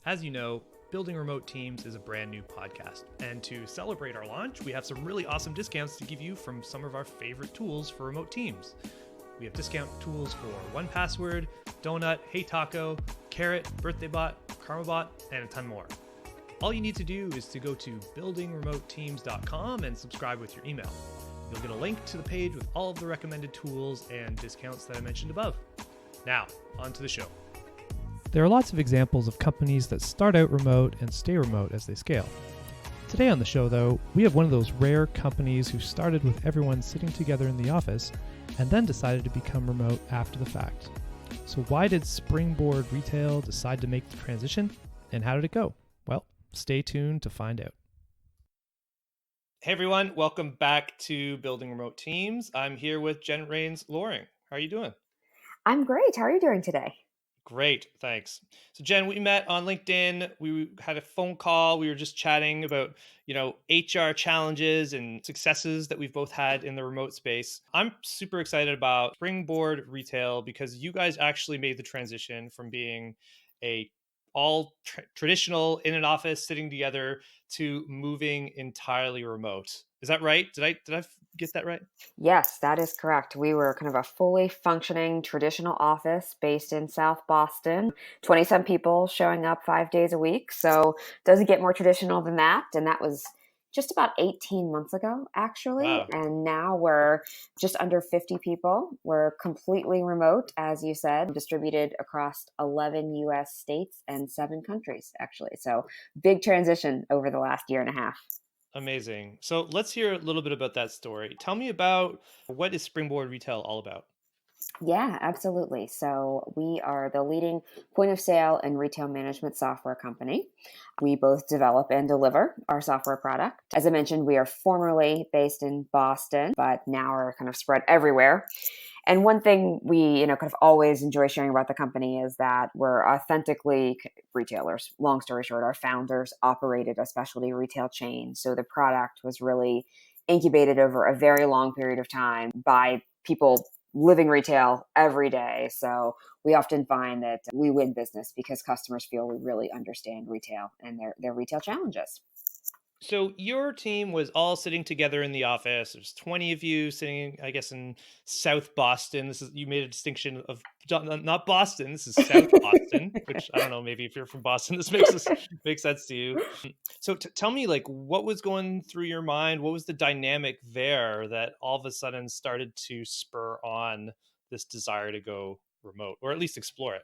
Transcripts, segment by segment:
As you know, Building Remote Teams is a brand new podcast. And to celebrate our launch, we have some really awesome discounts to give you from some of our favorite tools for remote teams. We have discount tools for 1Password, Donut, Hey Taco, Carrot, BirthdayBot, KarmaBot, and a ton more. All you need to do is to go to buildingremoteteams.com and subscribe with your email. You'll get a link to the page with all of the recommended tools and discounts that I mentioned above. Now, on to the show. There are lots of examples of companies that start out remote and stay remote as they scale. Today on the show, though, we have one of those rare companies who started with everyone sitting together in the office and then decided to become remote after the fact. So why did Springboard Retail decide to make the transition, and how did it go? Well, stay tuned to find out. Hey everyone, welcome back to Building Remote Teams. I'm here with Jen Rains-Loring. How are you doing? I'm great. How are you doing today? Great, thanks. So Jen, we met on LinkedIn. We had a phone call. We were just chatting about, HR challenges and successes that we've both had in the remote space. I'm super excited about Springboard Retail because you guys actually made the transition from being a traditional in an office sitting together to moving entirely remote. Is that right? Did I get that right? Yes, that is correct. We were kind of a fully functioning traditional office based in South Boston, 20-some people showing up 5 days a week. So doesn't get more traditional than that. And that was just about 18 months ago, actually. Wow. And now we're just under 50 people. We're completely remote, as you said, distributed across 11 US states and 7 countries, actually. So big transition over the last year and a half. Amazing. So let's hear a little bit about that story. Tell me about what is Springboard Retail all about? Yeah, absolutely. So we are the leading point of sale and retail management software company. We both develop and deliver our software product. As I mentioned, we are formerly based in Boston, but now are kind of spread everywhere. And one thing we, kind of always enjoy sharing about the company is that we're authentically retailers. Long story short, our founders operated a specialty retail chain. So the product was really incubated over a very long period of time by people living retail every day. So we often find that we win business because customers feel we really understand retail and their retail challenges. So your team was all sitting together in the office. There's 20 of you sitting, I guess, in South Boston. You made a distinction of not Boston. This is South Boston, which I don't know. Maybe if you're from Boston, this makes sense to you. So tell me, what was going through your mind? What was the dynamic there that all of a sudden started to spur on this desire to go remote, or at least explore it?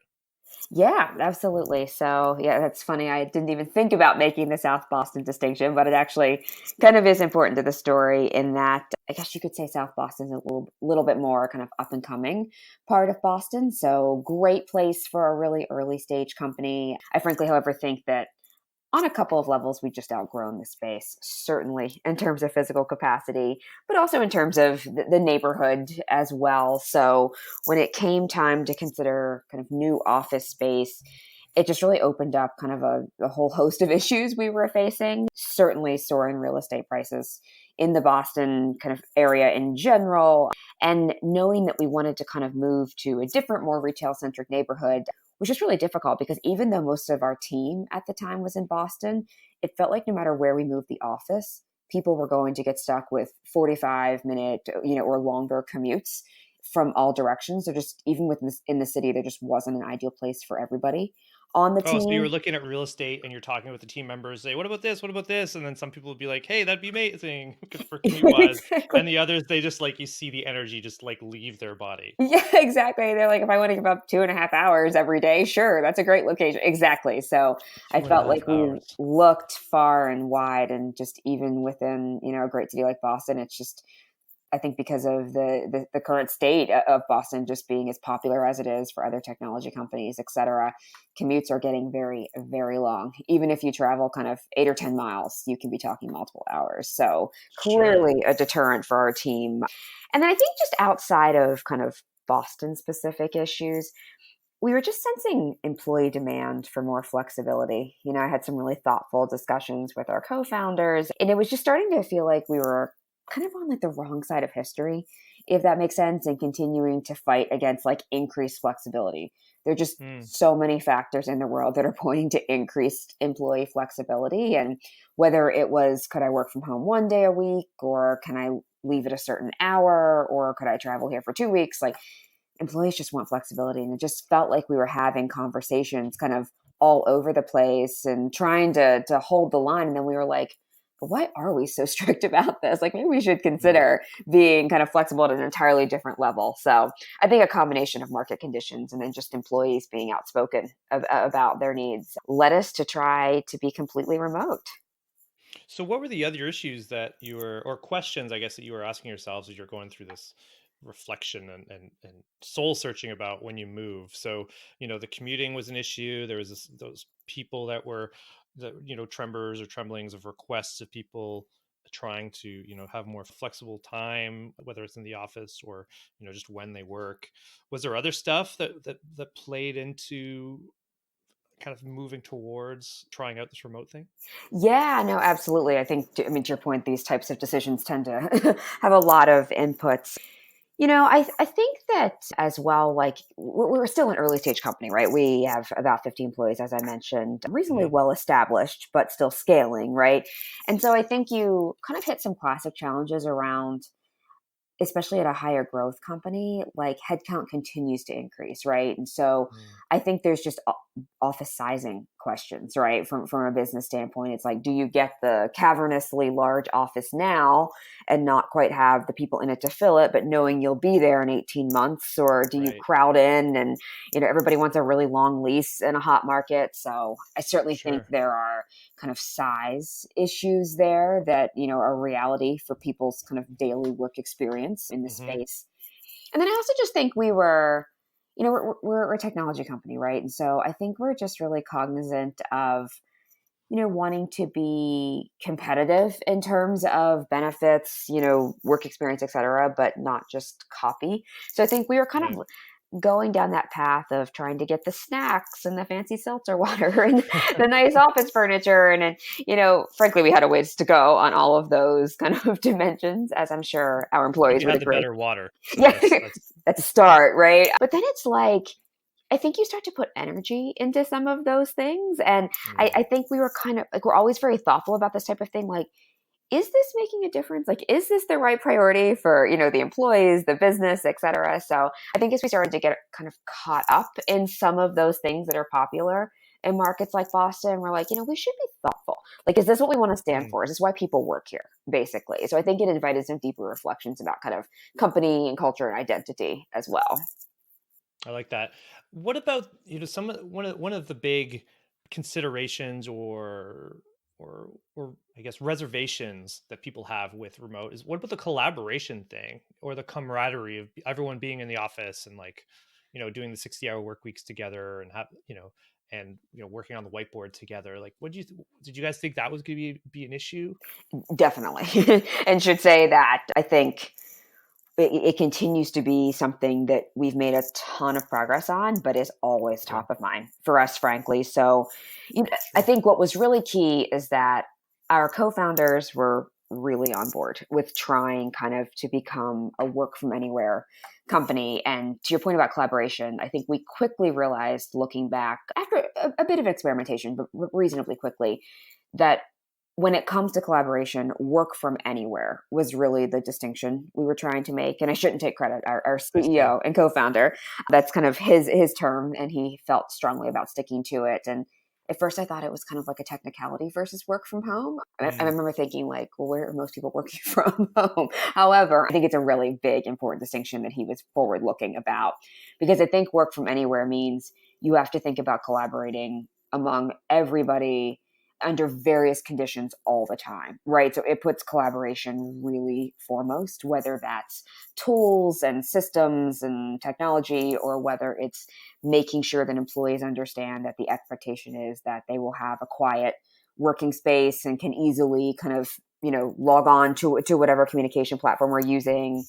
Yeah, absolutely. So, yeah, that's funny. I didn't even think about making the South Boston distinction, but it actually kind of is important to the story in that I guess you could say South Boston is a little bit more kind of up and coming part of Boston. So, great place for a really early stage company. I frankly, however, think that on a couple of levels, we just outgrown the space, certainly in terms of physical capacity, but also in terms of the neighborhood as well. So when it came time to consider kind of new office space, it just really opened up kind of a whole host of issues we were facing. Certainly soaring real estate prices in the Boston kind of area in general. And knowing that we wanted to kind of move to a different, more retail centric neighborhood was just really difficult because even though most of our team at the time was in Boston, it felt like no matter where we moved the office, people were going to get stuck with 45-minute, or longer commutes from all directions. So just even in the city, there just wasn't an ideal place for everybody on the Oh, so you team. were looking at real estate and you're talking with the team members, say, what about this? What about this? And then some people would be like, hey, that'd be amazing for commute wise. Exactly. And the others, they just you see the energy just leave their body. Yeah, exactly. They're like, if I want to give up 2.5 hours every day, sure, that's a great location. Exactly. So I Two and a felt half like we hours. looked far and wide, and just even within, a great city like Boston, it's just, I think because of the current state of Boston just being as popular as it is for other technology companies, et cetera, commutes are getting very, very long. Even if you travel kind of 8 or 10 miles, you can be talking multiple hours. So Sure. clearly a deterrent for our team. And then I think just outside of kind of Boston specific issues, we were just sensing employee demand for more flexibility. I had some really thoughtful discussions with our co-founders, and it was just starting to feel like we were kind of on the wrong side of history if that makes sense, and continuing to fight against like increased flexibility. There are just Mm. so many factors in the world that are pointing to increased employee flexibility. And whether it was, could I work from home 1 day a week, or can I leave at a certain hour, or could I travel here for 2 weeks? Like, employees just want flexibility. And it just felt like we were having conversations kind of all over the place and trying to hold the line. And then we were like, but why are we so strict about this? Like, maybe we should Mm. consider being kind of flexible at an entirely different level. So I think a combination of market conditions and then just employees being outspoken about their needs led us to try to be completely remote. So, what were the other issues that you were, or questions, I guess, that you were asking yourselves as you're going through this reflection and soul searching about when you move? So, the commuting was an issue. There was those people that were tremors or tremblings of requests of people trying to, have more flexible time, whether it's in the office or, just when they work. Was there other stuff that played into kind of moving towards trying out this remote thing? Yeah, no, absolutely. I mean, to your point, these types of decisions tend to have a lot of inputs. I think that as well, like we're still an early stage company, right? We have about 50 employees, as I mentioned, reasonably Hmm. well established, but still scaling, right? And so I think you kind of hit some classic challenges around, especially at a higher growth company, like headcount continues to increase, right? And so I think there's just office sizing questions, right? From a business standpoint, it's like, do you get the cavernously large office now and not quite have the people in it to fill it, but knowing you'll be there in 18 months, or do you Right. crowd in and everybody wants a really long lease in a hot market? So I certainly think Sure. there are kind of size issues there that, are a reality for people's kind of daily work experience in the Hmm. space. And then I also just think we're a technology company, right? And so I think we're just really cognizant of, wanting to be competitive in terms of benefits, work experience, et cetera, but not just copy. So I think we were kind Yeah. of going down that path of trying to get the snacks and the fancy seltzer water and the nice office furniture. And, frankly, we had a ways to go on all of those kind of dimensions, as I'm sure our But employees you would had the agree. better water, so Yeah, that's that's a start, right? But then it's like, I think you start to put energy into some of those things. And I mm, think we were kind of like, we're always very thoughtful about this type of thing. Like, is this making a difference? Like, is this the right priority for, the employees, the business, et cetera? So I think as we started to get kind of caught up in some of those things that are popular in markets like Boston, we're like, we should be thoughtful. Like, is this what we want to stand mm, for? Is this why people work here, basically? So I think it invited some deeper reflections about kind of company and culture and identity as well. I like that. What about, one of the big considerations or I guess reservations that people have with remote is, what about the collaboration thing or the camaraderie of everyone being in the office and, like, doing the 60-hour work weeks together and working on the whiteboard together. Like, did you guys think that was going to be an issue? Definitely. And should say that I think it continues to be something that we've made a ton of progress on, but is always Yeah, top of mind for us, frankly. So I sure. think what was really key is that our co-founders were really on board with trying kind of to become a work from anywhere company. And to your point about collaboration, I think we quickly realized, looking back after a bit of experimentation, but reasonably quickly, that when it comes to collaboration, work from anywhere was really the distinction we were trying to make. And I shouldn't take credit. Our I see. CEO and co-founder, that's kind of his term, and he felt strongly about sticking to it. And at first, I thought it was kind of like a technicality versus work from home. I Mm, remember thinking, like, well, where are most people working from home? However, I think it's a really big, important distinction that he was forward looking about, because I think work from anywhere means you have to think about collaborating among everybody under various conditions all the time, right? So it puts collaboration really foremost, whether that's tools and systems and technology, or whether it's making sure that employees understand that the expectation is that they will have a quiet working space and can easily kind of, log on to whatever communication platform we're using,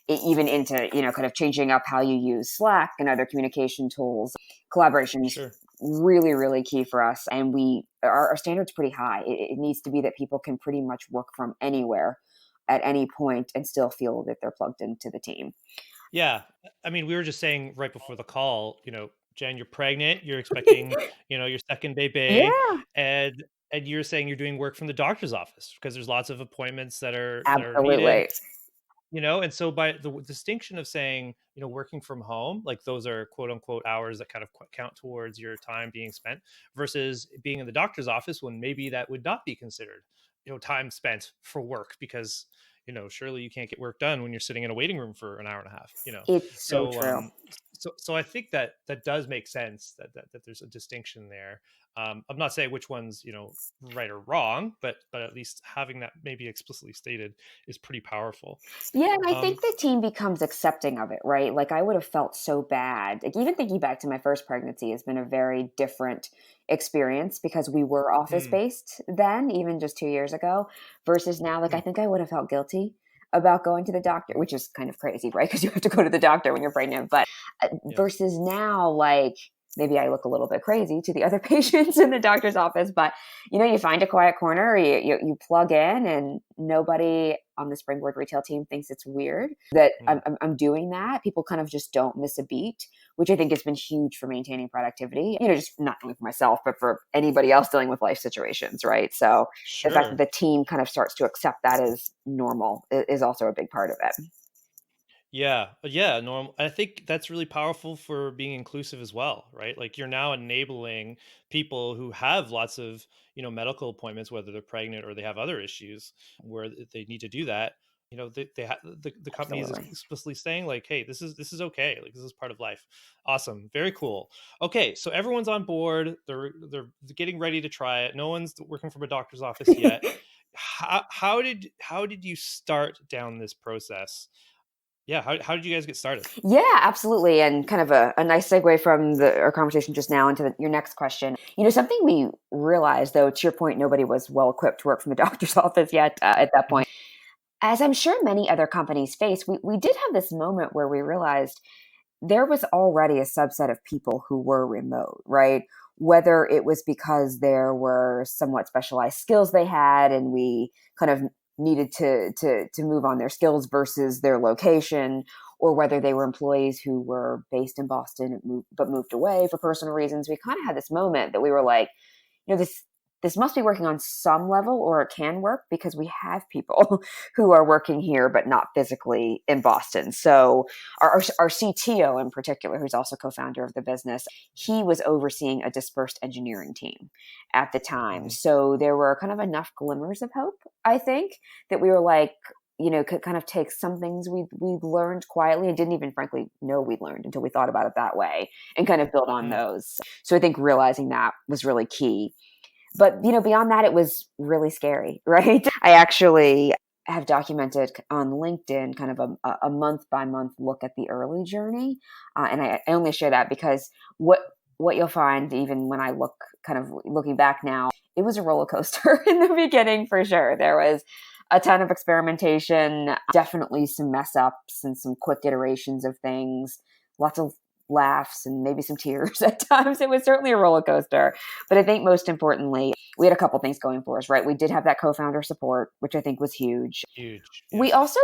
even into, kind of changing up how you use Slack and other communication tools. Collaboration is sure. really, really key for us. And our standards pretty high. It needs to be that people can pretty much work from anywhere. at any point and still feel that they're plugged into the team. Yeah. I mean, we were just saying right before the call, Jen, you're pregnant, you're expecting, your second baby, Yeah, and you're saying you're doing work from the doctor's office because there's lots of appointments that are needed, absolutely. and so by the distinction of saying, working from home, like those are quote unquote hours that kind of count towards your time being spent versus being in the doctor's office when maybe that would not be considered, time spent for work because, surely you can't get work done when you're sitting in a waiting room for an hour and a half. It's so So, true. so I think that does make sense that there's a distinction there. I'm not saying which one's, right or wrong, but at least having that maybe explicitly stated is pretty powerful. Yeah, and I Um, think the team becomes accepting of it, right? Like I would have felt so bad. Like even thinking back to my first pregnancy has been a very different experience because we were office mm, based then, even just 2 years ago, versus now. Like I mm, think I would have felt guilty about going to the doctor, which is kind of crazy, right? Because you have to go to the doctor when you're pregnant. But yeah. versus now, like maybe I look a little bit crazy to the other patients in the doctor's office, but you find a quiet corner, you plug in, and nobody on the Springboard retail team thinks it's weird that Mm, I'm doing that. People kind of just don't miss a beat, which I think has been huge for maintaining productivity, just not only for myself, but for anybody else dealing with life situations, right? So the fact that sure. the team kind of starts to accept that as normal is also a big part of it. Yeah. Yeah. Normal. I think that's really powerful for being inclusive as well, right? Like you're now enabling people who have lots of, medical appointments, whether they're pregnant or they have other issues where they need to do that. The company is Absolutely. explicitly saying like, hey, this is okay. Like this is part of life. Awesome. Very cool. Okay. So everyone's on board. They're getting ready to try it. No one's working from a doctor's office yet. How did you start down this process? Yeah, how did you guys get started? Yeah, absolutely. And kind of a nice segue from our conversation just now into your next question. Something we realized, though, to your point, nobody was well equipped to work from a doctor's office yet at that Mhm, point. As I'm sure many other companies face, we did have this moment where we realized there was already a subset of people who were remote, right? Whether it was because there were somewhat specialized skills they had and we kind of needed to move on their skills versus their location, or whether they were employees who were based in Boston but moved away for personal reasons. We kind of had this moment that we were like, this must be working on some level, or it can work because we have people who are working here but not physically in Boston. So our CTO in particular, who's also co-founder of the business, he was overseeing a dispersed engineering team at the time. mhm, So there were kind of enough glimmers of hope, I think, that we were like, could kind of take some things we've learned quietly and didn't even frankly know we learned until we thought about it that way, and kind of build on mm, those. So I think realizing that was really key. But beyond that, it was really scary, right? I actually have documented on LinkedIn kind of a month by month look at the early journey, and I only share that because what you'll find, even when I look kind of looking back now, it was a roller coaster in the beginning for sure. There was a ton of experimentation, definitely some mess ups and some quick iterations of things, lots of laughs and maybe some tears at times. It was certainly a roller coaster. But I think most importantly, we had a couple things going for us, right? We did have that co-founder support, which I think was huge. huge, yeah. We also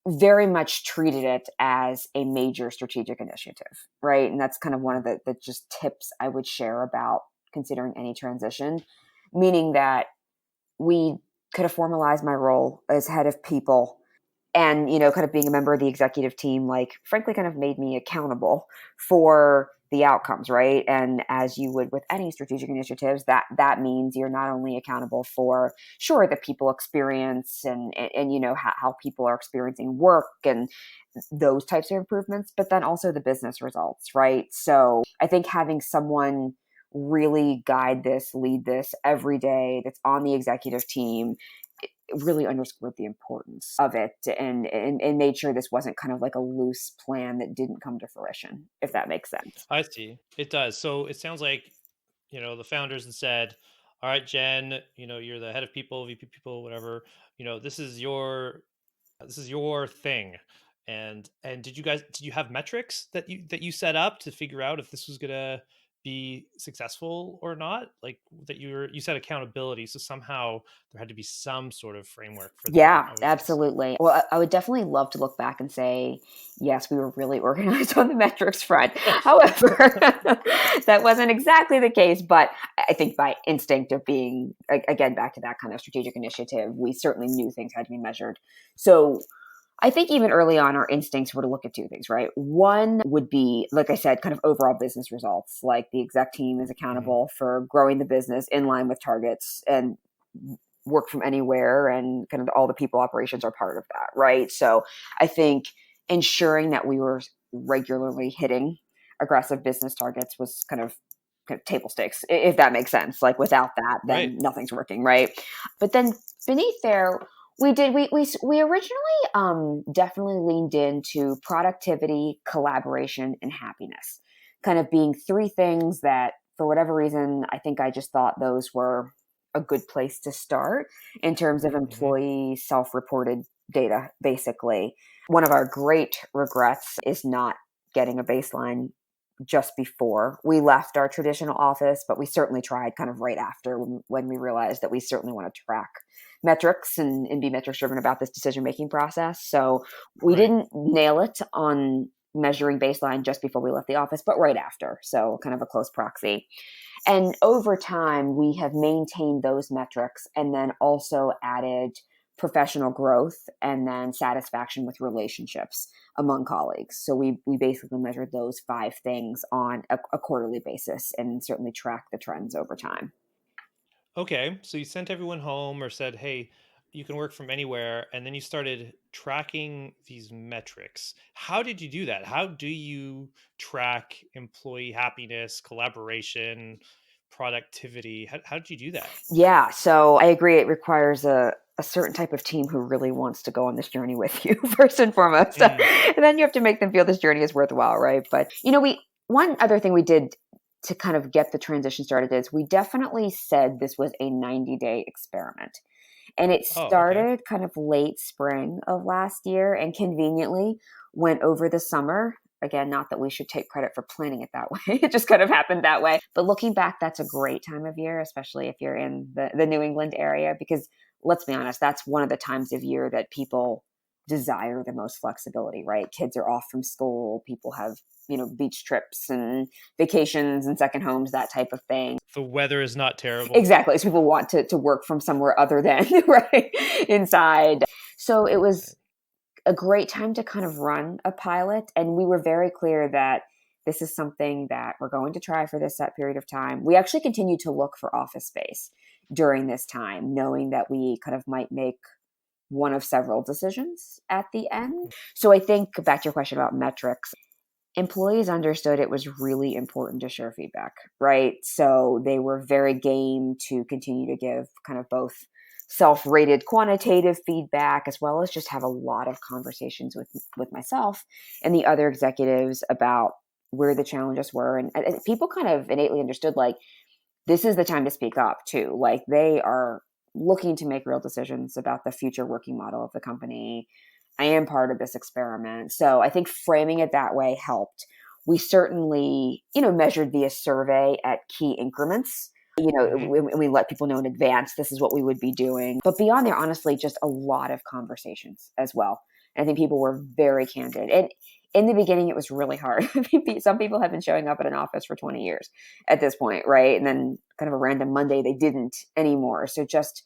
very much treated it as a major strategic initiative, right? And that's kind of one Mm, of the just tips I would share about considering any transition, meaning that we could have formalized my role as head of people, and kind of being a member of the executive team, like frankly kind of made me accountable for the outcomes, right? And as you would with any strategic initiatives, that means you're not only accountable for sure the people experience and how people are experiencing work and those types of improvements, but then also the business results, right? So I think having someone really guide this, lead this every day that's on the executive team really underscored the importance of it, and made sure this wasn't kind of like a loose plan that didn't come to fruition, if that makes sense. I see. It does. So it sounds like, the founders had said, all right, Jen, you're the head of people, VP people, whatever, this is your thing. And did you have metrics that you set up to figure out if this was gonna be successful or not? Like that you said accountability. So somehow there had to be some sort of framework for that. Yeah, I was guessing. absolutely. Well, I would definitely love to look back and say, yes, we were really organized on the metrics front. However, that wasn't exactly the case. But I think by instinct of being, again, back to that kind of strategic initiative, we certainly knew things had to be measured. So I think even early on, our instincts were to look at two things, right? One would be, like I said, kind of overall business results. Like the exec team is Mhm. accountable for growing the business in line with targets and work from anywhere, and kind of all the people operations are part of that, right? So I think ensuring that we were regularly hitting aggressive business targets was kind of table stakes, if that makes sense. Like without that, Right. then nothing's working, right? But then beneath there, we originally definitely leaned into productivity, collaboration, and happiness, kind of being three things that, for whatever reason, I think I just thought those were a good place to start in terms of Hmm. employee self-reported data. Basically, one of our great regrets is not getting a baseline just before we left our traditional office, but we certainly tried kind of right after, when we realized that we certainly want to track metrics and be metrics driven about this decision making process. So we Right. didn't nail it on measuring baseline just before we left the office, but right after. So kind of a close proxy. And over time, we have maintained those metrics and then also added professional growth and then satisfaction with relationships among colleagues. So we basically measured those five things on a quarterly basis and certainly track the trends over time. Okay. So you sent everyone home or said, hey, you can work from anywhere. And then you started tracking these metrics. How did you do that? How do you track employee happiness, collaboration, productivity? How did you do that? Yeah, so I agree. It requires a certain type of team who really wants to go on this journey with you, first and foremost. Mm. And then you have to make them feel this journey is worthwhile, right? But, one other thing we did to kind of get the transition started is we definitely said this was a 90-day experiment. And it Oh, okay. started kind of late spring of last year and conveniently went over the summer. Again, not that we should take credit for planning it that way. It just kind of happened that way. But looking back, that's a great time of year, especially if you're in the New England area, because let's be honest, that's one of the times of year that people desire the most flexibility, right? Kids are off from school, people have, beach trips and vacations and second homes, that type of thing. The weather is not terrible. Exactly. So people want to work from somewhere other than right inside. So it was Right. a great time to kind of run a pilot. And we were very clear that this is something that we're going to try for this set period of time. We actually continued to look for office space during this time, knowing that we kind of might make one of several decisions at the end. So I think back to your question about metrics, employees understood it was really important to share feedback, right? So they were very game to continue to give kind of both self-rated quantitative feedback as well as just have a lot of conversations with myself and the other executives about where the challenges were. And people kind of innately understood, like, this is the time to speak up too. Like, they are looking to make real decisions about the future working model of the company. I am part of this experiment. So I think framing it that way helped. We certainly, measured via survey at key increments. Hmm. We let people know in advance this is what we would be doing. But beyond there, honestly, just a lot of conversations as well. And I think people were very candid. And in the beginning, it was really hard. Some people have been showing up at an office for 20 years at this point, right? And then kind of a random Monday, they didn't anymore. So just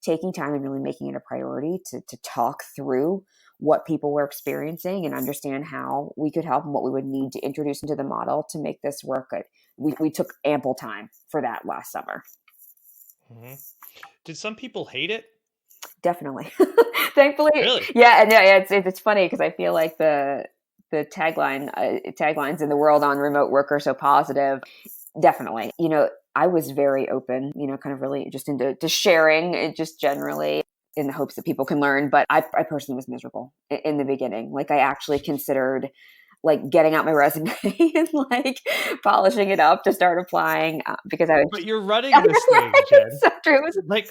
taking time and really making it a priority to talk through what people were experiencing and understand how we could help and what we would need to introduce into the model to make this work. We took ample time for that last summer. Hmm. Did some people hate it? Definitely. Thankfully. Really? Yeah. And yeah, it's funny because I feel like the taglines in the world on remote work are so positive. Definitely. I was very open, kind of really just into to sharing it just generally in the hopes that people can learn. But I personally was miserable in the beginning. Like, I actually considered like getting out my resume and like polishing it up to start applying because I was. But you're running this thing, Jen. So true. It was Like,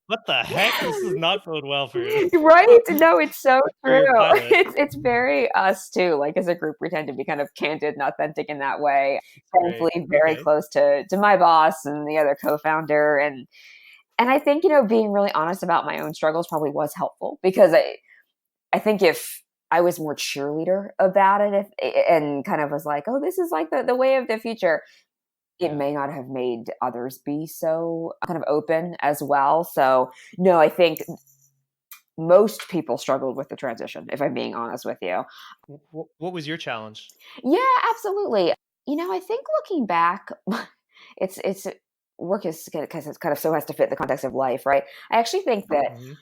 what the heck? This does not bode well for you. Right? No, it's so For true. your pilot. It's very us too. Like as a group, we tend to be kind of candid and authentic in that way. Great. Thankfully, very Okay. close to my boss and the other co-founder, and I think being really honest about my own struggles probably was helpful because I think if I was more cheerleader about it and kind of was like, oh, this is like the way of the future, it may not have made others be so kind of open as well. So no, I think most people struggled with the transition, if I'm being honest with you. What was your challenge? Yeah, absolutely. I think looking back, it's work is because it's kind of so has to fit the context of life, right? I actually think that Mm-hmm.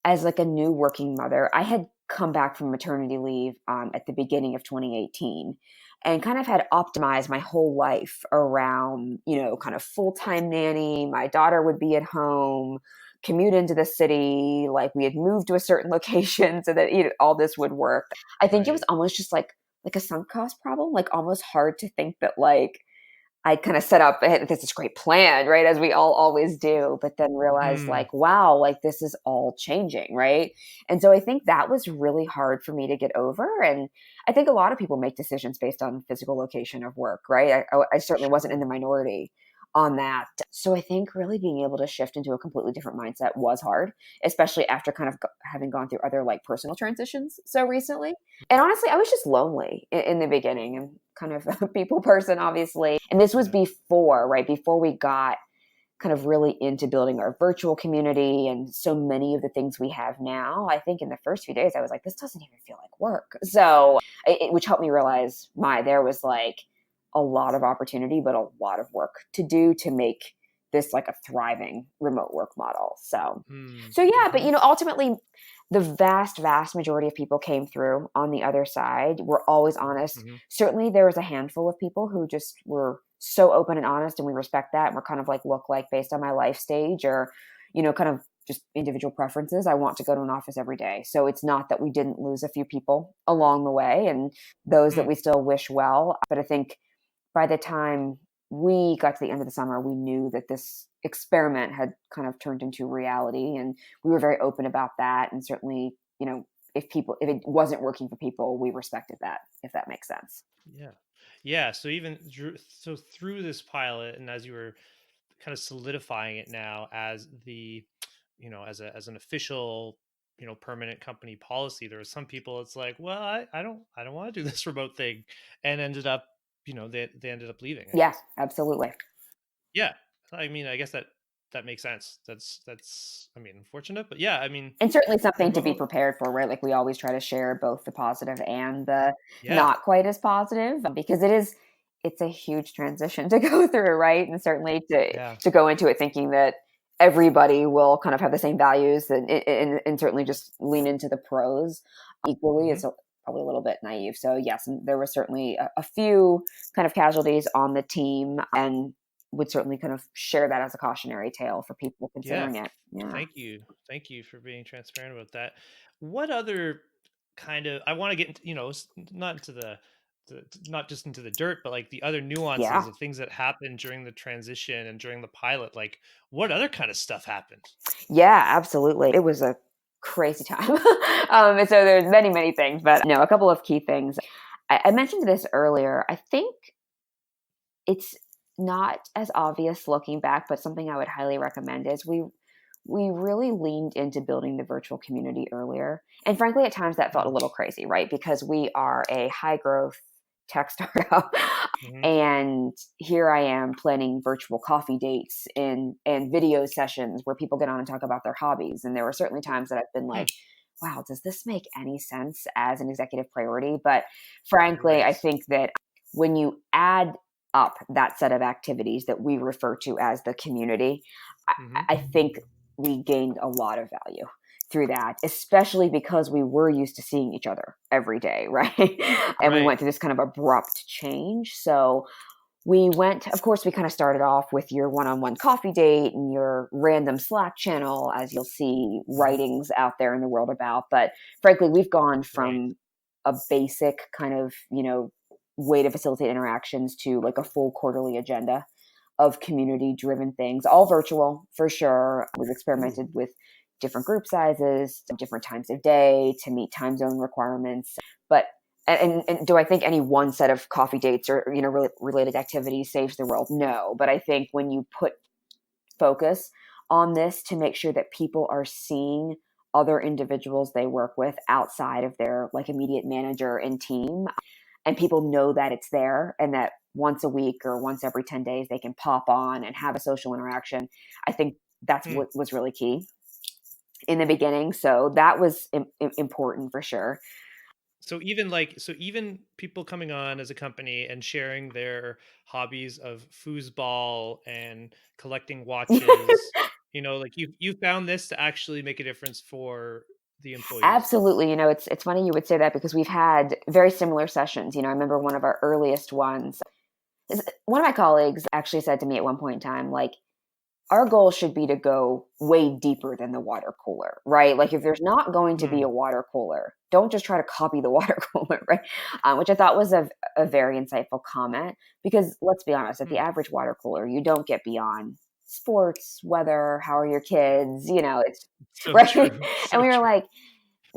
as like a new working mother, I had come back from maternity leave at the beginning of 2018 and kind of had optimized my whole life around, kind of full-time nanny. My daughter would be at home, commute into the city. Like we had moved to a certain location so that all this would work. I think it was Right. almost just like a sunk cost problem, like almost hard to think that like I kind of set up this great plan, right? As we all always do, but then realized Mm. like, wow, like this is all changing, right? And so I think that was really hard for me to get over. And I think a lot of people make decisions based on physical location of work, right? I certainly wasn't in Sure. the minority on that. So I think really being able to shift into a completely different mindset was hard, especially after kind of having gone through other like personal transitions so recently. And honestly, I was just lonely in the beginning and kind of a people person, obviously. And this was Yeah. before, right? Before we got kind of really into building our virtual community and so many of the things we have now. I think in the first few days, I was like, this doesn't even feel like work. So, which helped me realize there was like a lot of opportunity, but a lot of work to do to make this like a thriving remote work model. So, Mm. yeah, but Mm-hmm. ultimately, the vast majority of people came through on the other side. We're always honest. Mm-hmm. Certainly, there was a handful of people who just were so open and honest, and we respect that. And we're kind of like, look, like based on my life stage or, kind of just individual preferences, I want to go to an office every day. So it's not that we didn't lose a few people along the way and those that Mm. we still wish well. But I think by the time we got to the end of the summer, we knew that this experiment had kind of turned into reality. And we were very open about that. And certainly, if it wasn't working for people, we respected that, if that makes sense. Yeah. Yeah. So so through this pilot, and as you were kind of solidifying it now as as an official, permanent company policy, there were some people, it's like, well, I don't want to do this remote thing, and ended up, they ended up leaving it. Yeah, absolutely. Yeah. I mean, I guess that makes sense. I mean, unfortunate, but yeah, I mean, And certainly something to be remote. prepared for, right? Like we always try to share both the positive and the Yeah. not quite as positive because it's a huge transition to go through, right? And certainly Yeah. to go into it thinking that everybody will kind of have the same values and certainly just lean into the pros equally Hmm. is probably a little bit naive. So yes, there was certainly a few kind of casualties on the team and would certainly kind of share that as a cautionary tale for people Yeah. considering it. Yeah. Thank you for being transparent about that. What other kind of, I want to get into, not into not just into the dirt, but like the other nuances Yeah. of things that happened during the transition and during the pilot. Like, what other kind of stuff happened? Yeah, absolutely. It was a crazy time. And so there's many things, but no, a couple of key things. I mentioned this earlier. I think it's not as obvious looking back, but something I would highly recommend is we really leaned into building the virtual community earlier. And frankly, at times that felt a little crazy, right? Because we are a high growth tech startup. Mm-hmm. And here I am planning virtual coffee dates and video sessions where people get on and talk about their hobbies. And there were certainly times that I've been like, wow, does this make any sense as an executive priority? But frankly, I Right. think that when you add up that set of activities that we refer to as the community, Mm-hmm. I think we gained a lot of value through that, especially because we were used to seeing each other every day, right? And we Right. went through this kind of abrupt change. So we went, of course, we kind of started off with your one on one coffee date and your random Slack channel, as you'll see Mm-hmm. writings out there in the world about. But frankly, we've gone Right. from a basic kind of, way to facilitate interactions to like a full quarterly agenda of community driven things, all virtual for sure. We've experimented with different group sizes, different times of day to meet time zone requirements. But and do I think any one set of coffee dates or related activities saves the world? No, but I think when you put focus on this to make sure that people are seeing other individuals they work with outside of their like immediate manager and team, and people know that it's there and that once a week or once every 10 days they can pop on and have a social interaction. I think that's what was really key in the beginning. So that was important for sure. So even people coming on as a company and sharing their hobbies of foosball and collecting watches, like you found this to actually make a difference for the employees. Absolutely. It's funny you would say that because we've had very similar sessions. I remember one of our earliest ones. One of my colleagues actually said to me at one point in time, like, our goal should be to go way deeper than the water cooler, right? Like if there's not going to be a water cooler, don't just try to copy the water cooler, right? Which I thought was a very insightful comment because let's be honest, at the average water cooler, you don't get beyond sports, weather, how are your kids, it's So right. true. And we were like,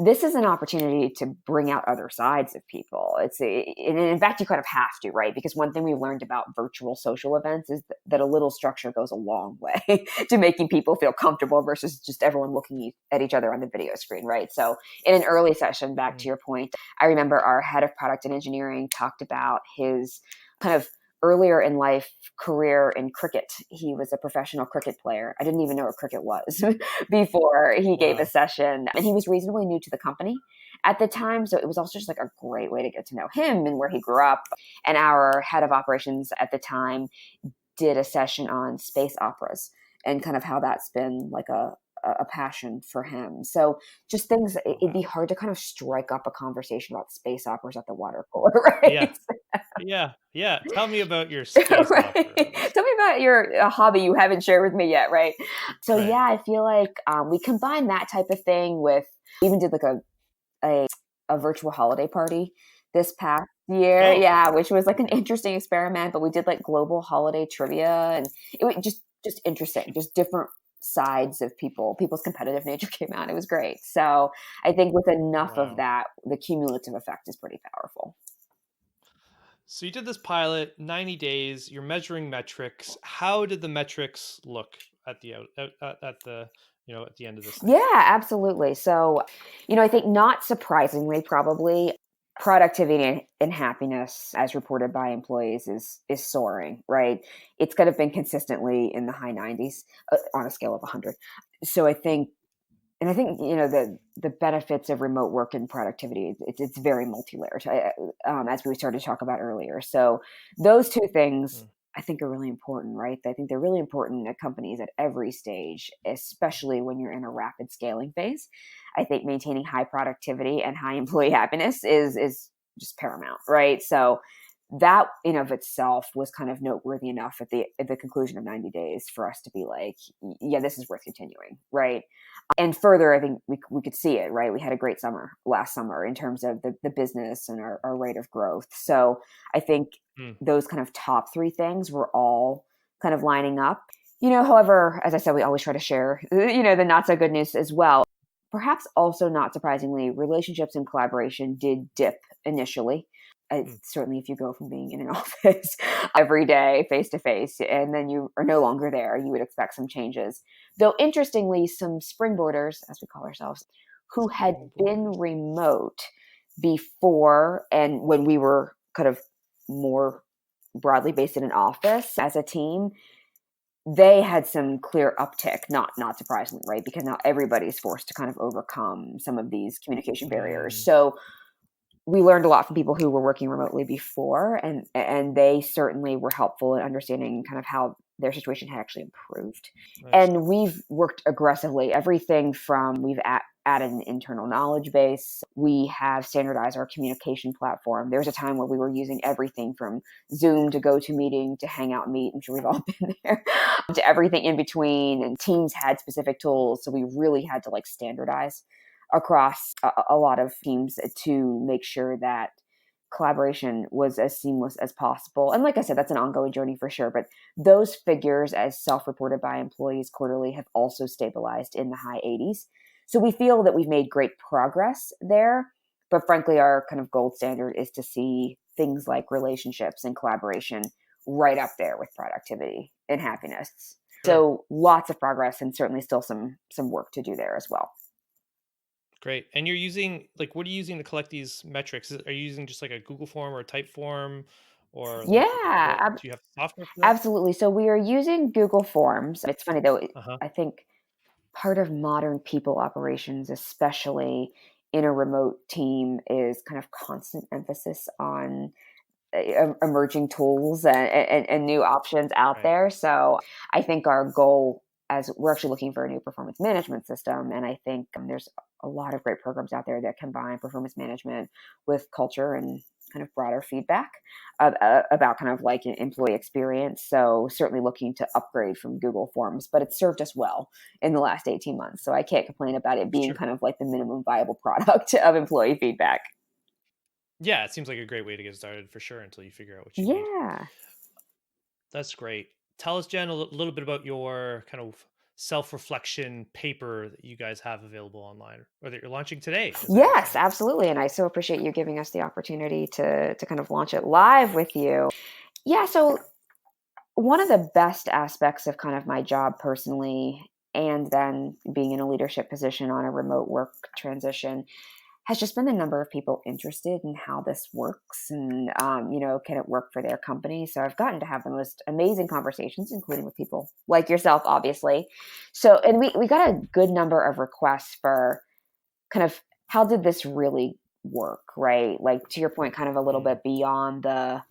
this is an opportunity to bring out other sides of people. And in fact, you kind of have to, right? Because one thing we learned about virtual social events is that a little structure goes a long way to making people feel comfortable versus just everyone looking at each other on the video screen, right? So in an early session, back to your point, I remember our head of product and engineering talked about his kind of earlier in life career in cricket. He was a professional cricket player. I didn't even know what cricket was before he gave a session, and he was reasonably new to the company at the time. So it was also just like a great way to get to know him and where he grew up. And our head of operations at the time did a session on space operas and kind of how that's been like a passion for him. So just things, it'd be hard to kind of strike up a conversation about space operas at the water cooler, right? Yeah. Tell me about your space right. operas. Tell me about your hobby you haven't shared with me yet, right? So Right. yeah, I feel like we combined that type of thing with, we even did like a virtual holiday party this past year. Oh, Yeah, which was like an interesting experiment, but we did like global holiday trivia and it was just interesting, just different sides of people's competitive nature came out. It was great. So I think with enough of that, the cumulative effect is pretty powerful. So you did this pilot, 90 days, you're measuring metrics. How did the metrics look at the at the at the end of this thing? Yeah, absolutely. So, I think not surprisingly, probably productivity and happiness as reported by employees is soaring, right? It's kind of been consistently in the high 90s on a scale of 100. So I think the benefits of remote work and productivity, it's very multi-layered, as we started to talk about earlier. So those two things I think are really important, right? I think they're really important at companies at every stage, especially when you're in a rapid scaling phase. I think maintaining high productivity and high employee happiness is just paramount, right? So that in of itself was kind of noteworthy enough at the conclusion of 90 days for us to be like, yeah, this is worth continuing, right? And further, I think we could see it, right? We had a great summer last summer in terms of the business and our rate of growth. So I think those kind of top three things were all kind of lining up. However, as I said, we always try to share, the not so good news as well. Perhaps also not surprisingly, relationships and collaboration did dip initially. Certainly, if you go from being in an office every day, face to face, and then you are no longer there, you would expect some changes. Though, interestingly, some springboarders, as we call ourselves, who had been remote before and when we were kind of more broadly based in an office as a team, they had some clear uptick, not surprisingly, right? Because now everybody's forced to kind of overcome some of these communication barriers. So we learned a lot from people who were working remotely before, and they certainly were helpful in understanding kind of how their situation had actually improved. Nice. And we've worked aggressively, everything from we've added an internal knowledge base. We have standardized our communication platform. There was a time where we were using everything from Zoom to GoToMeeting to Hangout Meet. I'm sure we've all been there to everything in between. And teams had specific tools. So we really had to like standardize across a lot of teams to make sure that collaboration was as seamless as possible. And like I said, that's an ongoing journey for sure. But those figures, as self-reported by employees quarterly, have also stabilized in the high 80s. So we feel that we've made great progress there. But frankly, our kind of gold standard is to see things like relationships and collaboration right up there with productivity and happiness. Sure. So lots of progress and certainly still some work to do there as well. Great. And you're using like what are you using to collect these metrics? Are you using just like a Google form or a type form or like what Yeah, do you have software for that? absolutely. So we are using Google Forms. It's funny though, Uh-huh. I think part of modern people operations, especially in a remote team, is kind of constant emphasis on emerging tools and new options out Right. there. So I think our goal, as we're actually looking for a new performance management system, and I think there's a lot of great programs out there that combine performance management with culture and kind of broader feedback about kind of like an employee experience. So certainly looking to upgrade from Google Forms, but it's served us well in the last 18 months. So I can't complain about it being Sure. kind of like the minimum viable product of employee feedback. Yeah, it seems like a great way to get started for sure until you figure out what you need. Yeah. That's great. Tell us, Jen, a little bit about your kind of self-reflection paper that you guys have available online or that you're launching today, as I Yes, understand. absolutely. And I so appreciate you giving us the opportunity to kind of launch it live with you. Yeah, so one of the best aspects of kind of my job personally, and then being in a leadership position on a remote work transition, has just been the number of people interested in how this works and, can it work for their company? So I've gotten to have the most amazing conversations, including with people like yourself, obviously. So, and we got a good number of requests for kind of how did this really work, right? Like to your point, kind of a little Mm, bit beyond the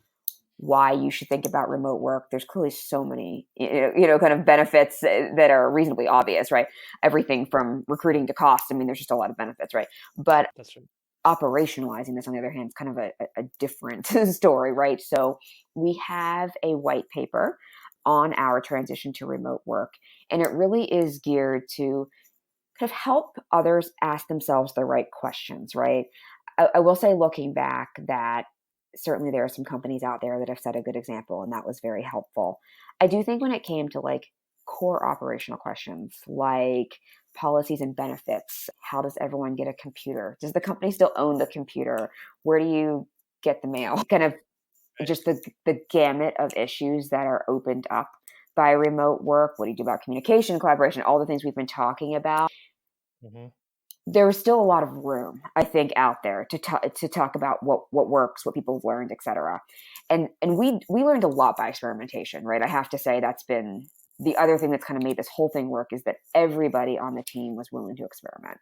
why you should think about remote work. There's clearly so many, kind of benefits that are reasonably obvious, right? Everything from recruiting to cost. I mean, there's just a lot of benefits, right? But that's right. operationalizing this, on the other hand, is kind of a different story, right? So we have a white paper on our transition to remote work, and it really is geared to kind of help others ask themselves the right questions, right? I will say, looking back, that certainly there are some companies out there that have set a good example, and that was very helpful. I do think when it came to like core operational questions like policies and benefits, how does everyone get a computer? Does the company still own the computer? Where do you get the mail? Kind of Right. just the gamut of issues that are opened up by remote work. What do you do about communication, collaboration, all the things we've been talking about? Hmm. There's still a lot of room, I think, out there to talk about what works, what people have learned, et cetera. And we learned a lot by experimentation, right? I have to say that's been the other thing that's kind of made this whole thing work, is that everybody on the team was willing to experiment.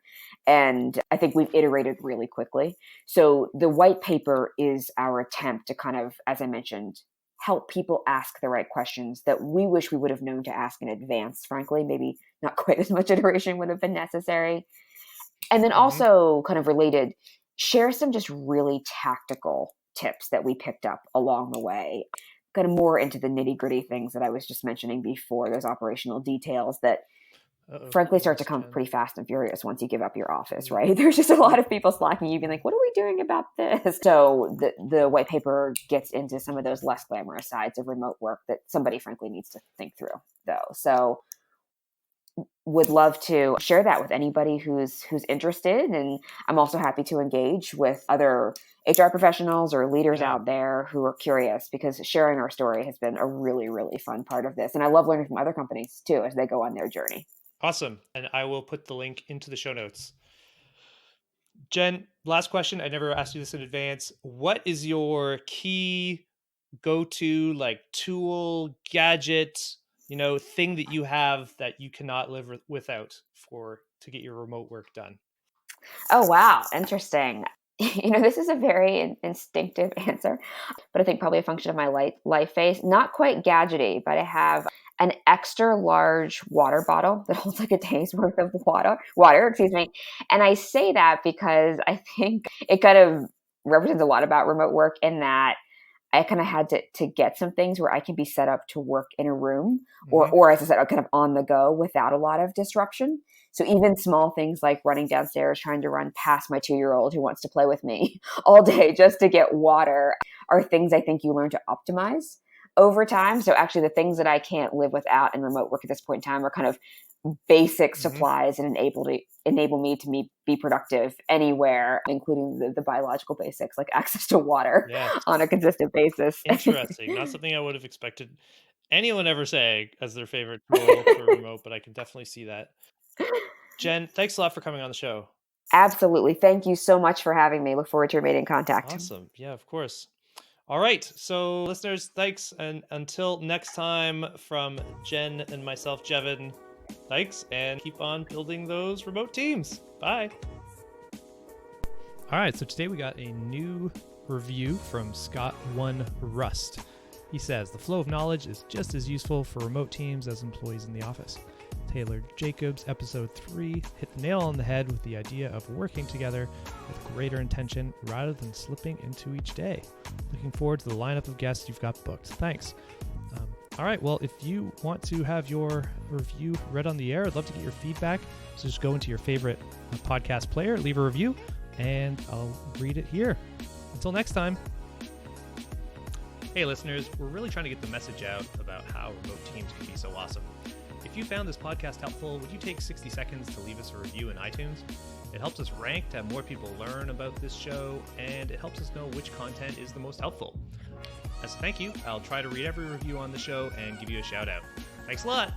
And I think we've iterated really quickly. So the white paper is our attempt to kind of, as I mentioned, help people ask the right questions that we wish we would have known to ask in advance, frankly. Maybe not quite as much iteration would have been necessary. And then Hmm. also, kind of related, share some just really tactical tips that we picked up along the way, kind of more into the nitty gritty things that I was just mentioning before, those operational details that Uh-oh, frankly I start to lost come Jen. pretty fast and furious once you give up your office, Mm, right? There's just a lot Oop. of people slacking you, being like, what are we doing about this? So the white paper gets into some of those less glamorous sides of remote work that somebody frankly needs to think through, though. So would love to share that with anybody who's interested, and I'm also happy to engage with other HR professionals or leaders Yeah. out there who are curious, because sharing our story has been a really really fun part of this, and I love learning from other companies too as they go on their journey. Awesome. And I will put the link into the show notes. Jen, last question. I never asked you this in advance. What is your key go-to like tool, gadget, thing that you have that you cannot live without for to get your remote work done? Oh wow, interesting. This is a very instinctive answer, but I think probably a function of my life phase. Not quite gadgety, but I have an extra large water bottle that holds like a day's worth of water, excuse me. And I say that because I think it kind of represents a lot about remote work, in that I kind of had to get some things where I can be set up to work in a room Mm-hmm. or as I said, kind of on the go without a lot of disruption. So even small things like running downstairs, trying to run past my 2-year-old who wants to play with me all day just to get water are things I think you learn to optimize over time. So actually the things that I can't live without in remote work at this point in time are kind of basic supplies and enable me to be productive anywhere, including the biological basics like access to water on a consistent basis. Interesting. Not something I would have expected anyone ever say as their favorite tool for remote, but I can definitely see that. Jen, thanks a lot for coming on the show. Absolutely. Thank you so much for having me. Look forward to remaining contact. Awesome. Yeah, of course. All right. So, listeners, thanks. And until next time, from Jen and myself, Jevin, thanks. And keep on building those remote teams. Bye. All right. So, today we got a new review from Scott1Rust. He says, the flow of knowledge is just as useful for remote teams as employees in the office. Taylor Jacobs, episode 3, hit the nail on the head with the idea of working together with greater intention rather than slipping into each day. Looking forward to the lineup of guests you've got booked. Thanks. All right, well, if you want to have your review read on the air, I'd love to get your feedback. So just go into your favorite podcast player, leave a review, and I'll read it here. Until next time. Hey, listeners, we're really trying to get the message out about how remote teams can be so awesome. If you found this podcast helpful, would you take 60 seconds to leave us a review in iTunes? It helps us rank to have more people learn about this show, and it helps us know which content is the most helpful. As a thank you, I'll try to read every review on the show and give you a shout out. Thanks a lot!